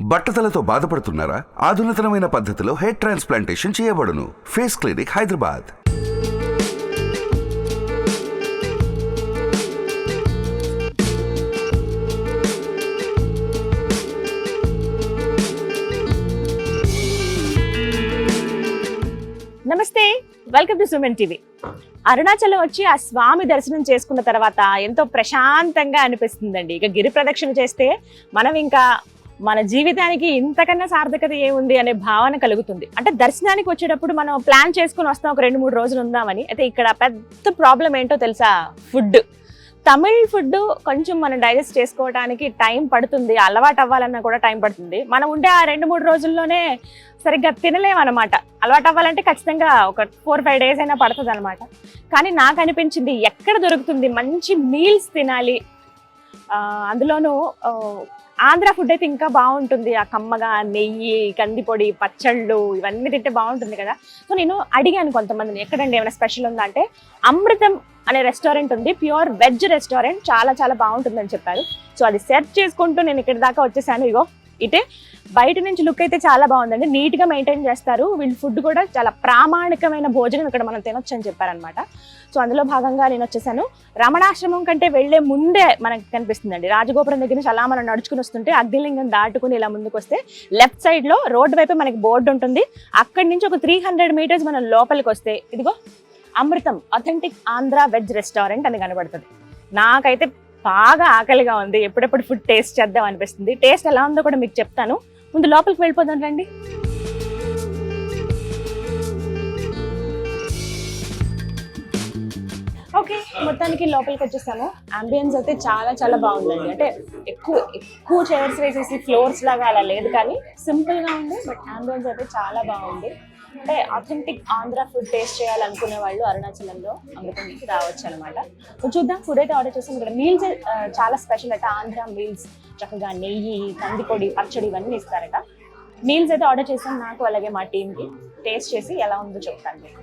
బట్టతలతో బాధపడుతున్నారా? ఆధునితనమైన పద్ధతిలో హెయిర్ ట్రాన్స్ప్లాంటేషన్ చేయబడును. Face clinic, Hyderabad. నమస్తే, welcome to Suman TV. Arunachalam వచ్చి ఆ స్వామి దర్శనం చేసుకున్న తర్వాత ఎంతో ప్రశాంతంగా అనిపిస్తుందండి. ఇక గిరి ప్రదక్షిణ చేస్తే మనం ఇంకా మన జీవితానికి ఇంతకన్నా సార్థకత ఏముంది అనే భావన కలుగుతుంది. అంటే దర్శనానికి వచ్చేటప్పుడు మనం ప్లాన్ చేసుకుని వస్తాం, ఒక 2-3 రోజులు ఉందామని. అయితే ఇక్కడ పెద్ద ప్రాబ్లం ఏంటో తెలుసా? ఫుడ్. తమిళ్ ఫుడ్ కొంచెం మనం డైజెస్ట్ చేసుకోవడానికి టైం పడుతుంది, అలవాటు అవ్వాలన్నా కూడా టైం పడుతుంది. మనం ఉండే ఆ 2-3 రోజుల్లోనే సరిగ్గా తినలేమన్నమాట. అలవాటు అవ్వాలంటే ఖచ్చితంగా ఒక 4-5 డేస్ అయినా పడుతుంది అనమాట. కానీ నాకు అనిపించింది ఎక్కడ దొరుకుతుంది మంచి మీల్స్ తినాలి, అందులోనూ ఆంధ్ర ఫుడ్ అయితే ఇంకా బాగుంటుంది. ఆ కమ్మగా నెయ్యి, కందిపొడి, పచ్చళ్ళు ఇవన్నీ తింటే బాగుంటుంది కదా. సో నేను అడిగాను కొంతమందిని, ఎక్కడండి ఏమైనా స్పెషల్ ఉందా అంటే, అమృతం అనే రెస్టారెంట్ ఉంది, ప్యూర్ వెజ్ రెస్టారెంట్, చాలా చాలా బాగుంటుందని చెప్పారు. సో అది సెర్చ్ చేసుకుంటూ నేను ఇక్కడి దాకా వచ్చేసాను. ఇగో ఇటే బయట నుంచి లుక్ అయితే చాలా బాగుందండి, నీట్గా మెయింటైన్ చేస్తారు. వీళ్ళ ఫుడ్ కూడా చాలా ప్రామాణికమైన భోజనం ఇక్కడ మనం తినొచ్చు అని చెప్పారనమాట. సో అందులో భాగంగా నేను వచ్చేసాను. రమణాశ్రమం కంటే వెళ్లే ముందే మనకి కనిపిస్తుందండి, రాజగోపురం దగ్గర నుంచి అలా మనం నడుచుకుని వస్తుంటే అగ్నిలింగం దాటుకుని ఇలా ముందుకు వస్తే లెఫ్ట్ సైడ్ లో రోడ్డు వైపు మనకి బోర్డు ఉంటుంది. అక్కడి నుంచి ఒక 300 మీటర్స్ మనం లోపలికి వస్తే ఇదిగో అమృతం అథెంటిక్ ఆంధ్ర వెజ్ రెస్టారెంట్ అని కనబడుతుంది. నాకైతే బాగా ఆకలిగా ఉంది, ఎప్పుడెప్పుడు ఫుడ్ టేస్ట్ చేద్దాం అనిపిస్తుంది. టేస్ట్ ఎలా ఉందో కూడా మీకు చెప్తాను. ముందు లోపలికి వెళ్ళిపోదాం రండి. ఓకే, మొత్తానికి లోపలికి వచ్చేసాము. అంబియన్స్ అయితే చాలా చాలా బాగుందండి. అంటే ఎక్కువ చైర్స్ వేసేసి ఫ్లోర్స్ లాగా అలా లేదు, కానీ సింపుల్ గా ఉంది. బట్ అంబియన్స్ అయితే చాలా బాగుంది. అంటే అథెంటిక్ ఆంధ్ర ఫుడ్ టేస్ట్ చేయాలనుకునే వాళ్ళు అరుణాచలంలో అమృతంకి రావచ్చు అనమాట. చూద్దాం. ఫుడ్ అయితే ఆర్డర్ చేసాం. ఇక్కడ మీల్స్ చాలా స్పెషల్ అట, ఆంధ్ర మీల్స్. చక్కగా నెయ్యి, కందిపొడి, పచ్చడి ఇవన్నీ ఇస్తారట. మీల్స్ అయితే ఆర్డర్ చేసాం, నాకు అలాగే మా టీంకి. టేస్ట్ చేసి ఎలా ఉందో చెప్తాను మీకు.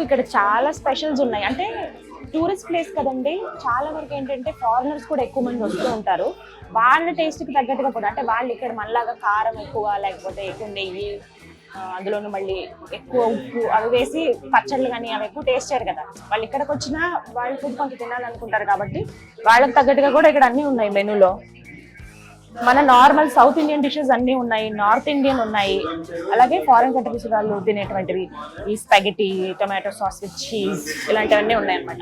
ఇక్కడ చాలా స్పెషల్స్ ఉన్నాయి. అంటే టూరిస్ట్ ప్లేస్ కదండి, చాలా వరకు ఏంటంటే ఫారినర్స్ కూడా ఎక్కువ మంది వస్తూ ఉంటారు. వాళ్ళ టేస్ట్కి తగ్గట్టుగా కూడా, అంటే వాళ్ళు ఇక్కడ మనలాగా కారం ఎక్కువ, లేకపోతే ఎక్కువ నెయ్యి, అందులోనూ మళ్ళీ ఎక్కువ ఉప్పు అవి వేసి పచ్చళ్ళు కానీ అవి ఎక్కువ టేస్ట్ చేయరు కదా. వాళ్ళు ఇక్కడికి వచ్చినా వాళ్ళ ఫుడ్ కొంచెం తినాలనుకుంటారు కాబట్టి వాళ్ళకి తగ్గట్టుగా కూడా ఇక్కడ అన్నీ ఉన్నాయి మెనూలో. మన నార్మల్ సౌత్ ఇండియన్ డిషెస్ అన్నీ ఉన్నాయి, నార్త్ ఇండియన్ ఉన్నాయి, అలాగే ఫారెన్ కంట్రీస్ వాళ్ళు తినేటువంటివి ఈ spaghetti, tomato sauce with cheese ఇలాంటివన్నీ ఉన్నాయి అన్నమాట.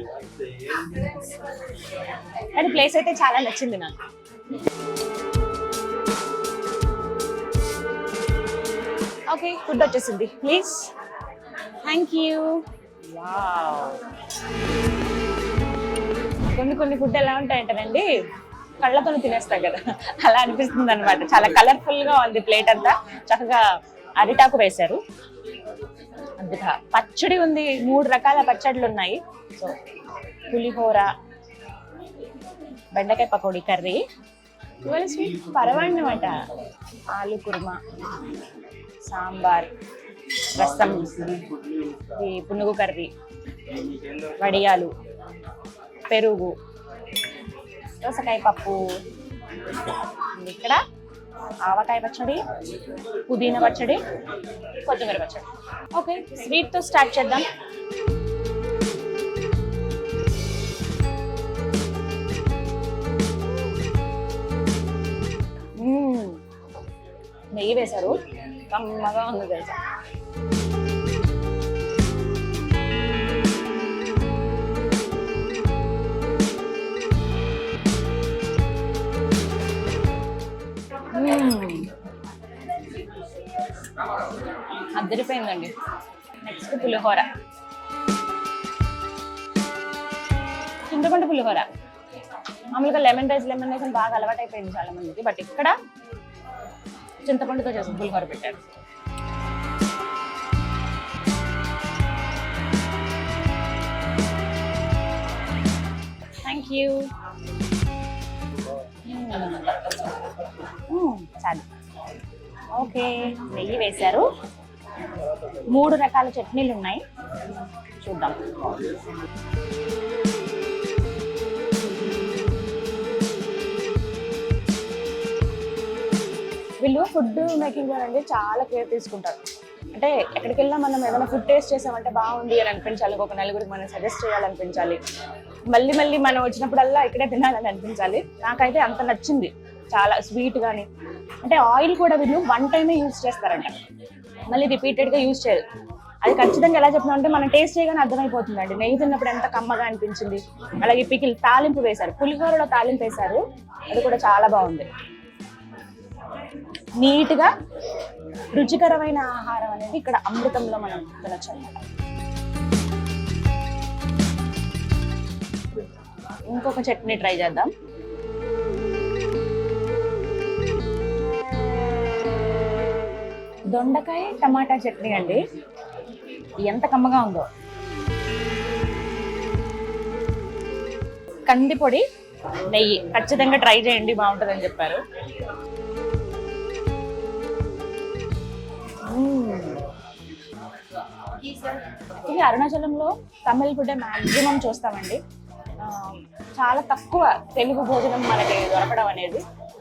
కానీ ప్లేస్ అయితే చాలా నచ్చింది నాకు. ఓకే, ఫుడ్ వచ్చేసింది, ప్లీజ్. Thank you. కొన్ని ఫుడ్ ఎలా ఉంటాయంటేనండి, కళ్ళతో తినేస్తాం కదా, అలా అనిపిస్తుంది అనమాట. చాలా కలర్ఫుల్ గా ఉంది ప్లేట్ అంతా. చక్కగా అరిటాకు వేశారు, అందుక పచ్చడి ఉంది, 3 రకాల పచ్చళ్ళు ఉన్నాయి. సో పులిహోర, బెండకాయ పకోడీ కర్రీ, ఇవాళ స్వీట్ పరవాన్నమాట, ఆలు కుర్మా, సాంబార్, రసం, ఈ పునుగు కర్రీ, వడియాలు, పెరుగు, దోసకాయ పప్పు, ఇక్కడ ఆవకాయ పచ్చడి, పుదీనా పచ్చడి, కొత్తిమీర పచ్చడి. ఓకే, స్వీట్తో స్టార్ట్ చేద్దాం. నెయ్యి వేశారు, కమ్మగా ఉంది తెలుసా. అదిరిపోయిందండి. నెక్స్ట్ పులిహోర, చింతపండు పులిహోర. మామూలుగా లెమన్ రైస్ అని బాగా అలవాటు అయిపోయింది చాలా మందికి, బట్ ఇక్కడ చింతపండుతో చేసిన పులిహోర పెట్టారు. Thank you. చాలు. ఓకే, నెయ్యి వేశారు, 3 రకాల చట్నీలు ఉన్నాయి, చూద్దాం. ఫుడ్ మేకింగ్ అండి చాలా కేర్ తీసుకుంటారు. అంటే ఎక్కడికి వెళ్ళినా మనం ఏదైనా ఫుడ్ టేస్ట్ చేసామంటే బాగుంది అని అనిపించాలి, ఒక నలుగురికి మనం సజెస్ట్ చేయాలనిపించాలి, మళ్ళీ మళ్ళీ మనం వచ్చినప్పుడల్లా ఇక్కడే తినాలని అనిపించాలి. నాకైతే అంత నచ్చింది, చాలా స్వీట్ కానీ. అంటే ఆయిల్ కూడా వీళ్ళు 1 టైమే యూజ్ చేస్తారంట, మళ్ళీ రిపీటెడ్గా యూజ్ చేయరు. అది ఖచ్చితంగా ఎలా చెప్తున్నాం అంటే మనం టేస్ట్ చేయగానే అర్థమైపోతుందండి. నెయ్యి తిన్నప్పుడు ఎంత కమ్మగా అనిపించింది. అలాగే పికిల్ తాలింపు వేశారు, పులిహోరలో తాలింపు వేశారు, అది కూడా చాలా బాగుంది. నీట్గా రుచికరమైన ఆహారం అనేది ఇక్కడ అమృతంలో మనం తినొచ్చు అనమాట. ఇంకొక చట్నీ ట్రై చేద్దాం. దొండకాయ టమాటా చట్నీ అండి, ఎంత కమ్మగా ఉందో. కంది పొడి నెయ్యి ఖచ్చితంగా ట్రై చేయండి, బాగుంటుందని చెప్పారు. ఇది అరుణాచలంలో తమిళ ఫుడ్ మ్యాక్సిమం చూస్తామండి. చాలా తక్కువ తెలుగు భోజనం మనకి దొరకడం అనేది,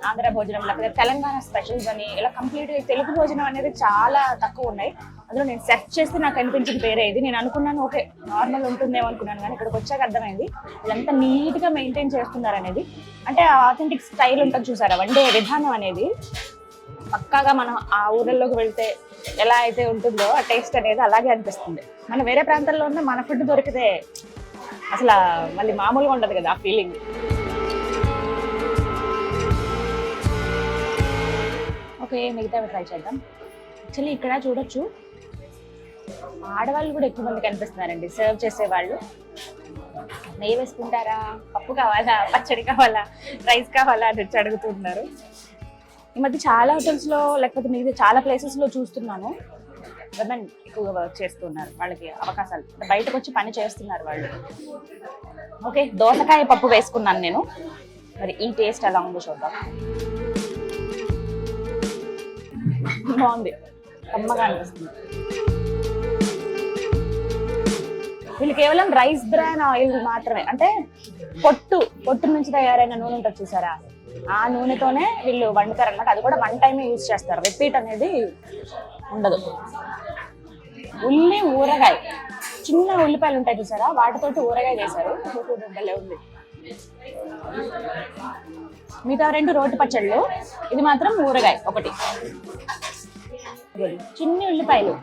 ఆంధ్ర భోజనం లేకపోతే తెలంగాణ స్పెషల్స్ అని ఇలా కంప్లీట్గా తెలుగు భోజనం అనేది చాలా తక్కువ ఉన్నాయి. అందులో నేను సెర్చ్ చేస్తే నాకు అనిపించిన పేరే ఇది. నేను అనుకున్నాను ఓకే నార్మల్ ఉంటుందేమో అనుకున్నాను, కానీ ఇక్కడికి వచ్చాక అర్థమైంది వీళ్ళంతా నీట్గా మెయింటైన్ చేస్తున్నారు అనేది. అంటే ఆథెంటిక్ స్టైల్ ఉంటుంది చూసారా, వండే విధానం అనేది పక్కాగా మనం ఆ ఊళ్ళలోకి వెళ్తే ఎలా అయితే ఉంటుందో ఆ టేస్ట్ అనేది అలాగే అనిపిస్తుంది. మనం వేరే ప్రాంతాల్లో ఉన్న మన ఫుడ్ దొరికితే అసలు మళ్ళీ మామూలుగా ఉండదు కదా ఆ ఫీలింగ్. ఓకే, మిగతావి ట్రై చేద్దాం. యాక్చువల్లీ ఇక్కడ చూడొచ్చు ఆడవాళ్ళు కూడా ఎక్కువ మంది కనిపిస్తున్నారండి సర్వ్ చేసేవాళ్ళు. నెయ్యి వేసుకుంటారా, పప్పు కావాలా, పచ్చడి కావాలా, రైస్ కావాలా అని వచ్చి అడుగుతున్నారు. ఈ మధ్య చాలా హోటల్స్లో లేకపోతే మిగతా చాలా ప్లేసెస్లో చూస్తున్నాను విమెన్ ఎక్కువగా వర్క్ చేస్తున్నారు, వాళ్ళకి అవకాశాలు బయటకు వచ్చి పని చేస్తున్నారు వాళ్ళు. ఓకే, దోసకాయ పప్పు వేసుకున్నాను నేను, మరి ఈ టేస్ట్ ఎలా ఉందో చూద్దాం. బాగుంది, కమ్మగా అనిపిస్తుంది. వీళ్ళు కేవలం రైస్ బ్రాన్ ఆయిల్ మాత్రమే, అంటే పొట్టు నుంచి తయారైన నూనె ఉంటుంది చూసారా, ఆ నూనెతోనే వీళ్ళు వండుతారనమాట. అది కూడా 1 టైమే యూజ్ చేస్తారు, రిపీట్ అనేది ఉండదు. ఊరగాయ, చిన్న ఉల్లిపాయలు ఉంటాయి చూసారా, వాటితోటి ఊరగాయ చేశారు, భలే ఉంది. మిగతా 2 రోటి పచ్చళ్ళు, ఇది మాత్రం ఊరగాయ ఒకటి. చిన్ని ఉల్లిపాయలు,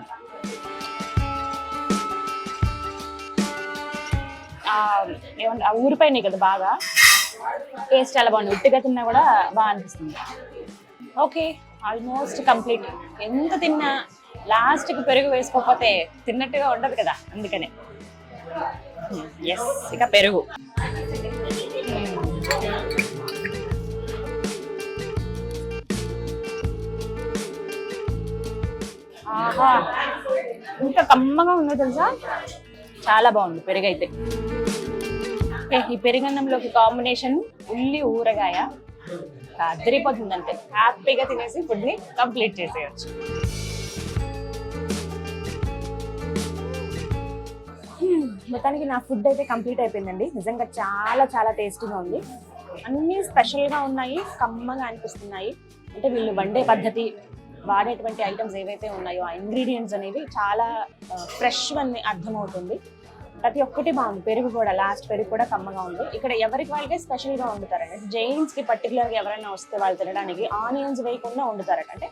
ఏమన్నా ఊరిపోయినాయి కదా బాగా, టేస్ట్ చాలా బాగుంది. ఉట్టిగా తిన్నా కూడా బాగా అనిపిస్తుంది. Okay, almost complete. ఎంత తిన్నా లాస్ట్కి పెరుగు వేసుకోకపోతే తిన్నట్టుగా ఉండదు కదా, అందుకనే ఎస్ ఇక పెరుగు. ఆహా, ఇంకా కమ్మగా ఉందో తెలుసా, చాలా బాగుంది పెరుగు అయితే. ఈ పెరుగన్నంలోకి కాంబినేషన్ ఉల్లి ఊరగాయ అదిరిపోతుందంటే హ్యాపీగా తినేసి ఫుడ్ని కంప్లీట్ చేసేయచ్చు. మొత్తానికి నా ఫుడ్ అయితే కంప్లీట్ అయిపోయిందండి. నిజంగా చాలా చాలా టేస్టీగా ఉంది, అన్నీ స్పెషల్గా ఉన్నాయి, కమ్మగా అనిపిస్తున్నాయి. అంటే వీళ్ళు వండే పద్ధతి, వాడేటువంటి ఐటమ్స్ ఏవైతే ఉన్నాయో ఆ ఇంగ్రీడియంట్స్ అనేవి చాలా ఫ్రెష్ అని అర్థమవుతుంది. ప్రతి ఒక్కటి బాగుంది. పెరుగు కూడా, లాస్ట్ పెరుగు కూడా కమ్మగా ఉంది. ఇక్కడ ఎవరికి వాళ్ళకే స్పెషల్గా వండుతారండి. జైన్స్కి పర్టికులర్గా ఎవరైనా వస్తే వాళ్ళు తినడానికి ఆనియన్స్ వేయకుండా వండుతారట. అంటే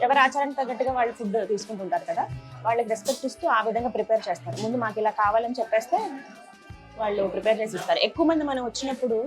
ఎవరి ఆచారానికి తగ్గట్టుగా వాళ్ళు ఫుడ్ తీసుకుంటుంటారు కదా, వాళ్ళకి రెస్పెక్ట్ ఇస్తూ ఆ విధంగా ప్రిపేర్ చేస్తారు. ముందు మాకు ఇలా కావాలని చెప్పేస్తే వాళ్ళు ప్రిపేర్ చేసి ఇస్తారు. ఎక్కువ మంది మనం వచ్చినప్పుడు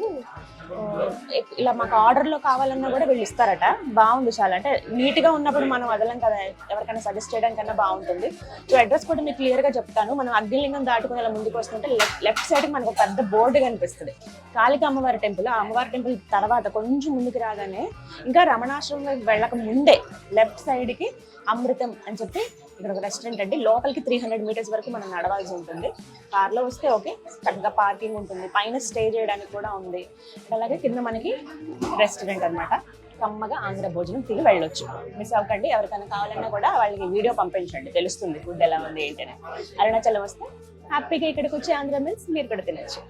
ఇలా మాకు ఆర్డర్లో కావాలన్నా కూడా వీళ్ళు ఇస్తారట. బాగుంది చాలా, అంటే నీట్గా ఉన్నప్పుడు మనం వదలం కదా, ఎవరికైనా సజెస్ట్ చేయడానికన్నా బాగుంటుంది. సో అడ్రస్ కూడా మీకు క్లియర్గా చెప్తాను. మనం అగ్నిలింగం దాటుకుని అలా ముందుకు వస్తుంటే లెఫ్ట్ సైడ్కి మనకు ఒక పెద్ద బోర్డు కనిపిస్తుంది, కాళికా అమ్మవారి టెంపుల్. ఆ అమ్మవారి టెంపుల్ తర్వాత కొంచెం ముందుకు రాగానే, ఇంకా రమణాశ్రమం వెళ్ళక ముందే లెఫ్ట్ సైడ్కి అమృతం అని చెప్పి ఇక్కడ ఒక రెస్టారెంట్ అండి. లోపలికి 300 మీటర్స్ వరకు మనం నడవాల్సి ఉంటుంది. కార్లో వస్తే ఓకే, చక్కగా పార్కింగ్ ఉంటుంది, పైన స్టే చేయడానికి కూడా ఉంది. అలాగే కింద మనకి రెస్టారెంట్ అనమాట. కమ్మగా ఆంధ్ర భోజనం తిని వెళ్ళొచ్చు. మిస్ అవ్వకండి. ఎవరికైనా కావాలన్నా కూడా వాళ్ళకి వీడియో పంపించండి, తెలుస్తుంది ఫుడ్ ఎలా ఉంది ఏంటనే. అరుణాచలం వస్తే హ్యాపీగా ఇక్కడికి వచ్చి ఆంధ్ర మీల్స్ మీరు కూడా తినచ్చు.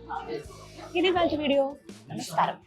ఇది మంచి వీడియో. నమస్కారం.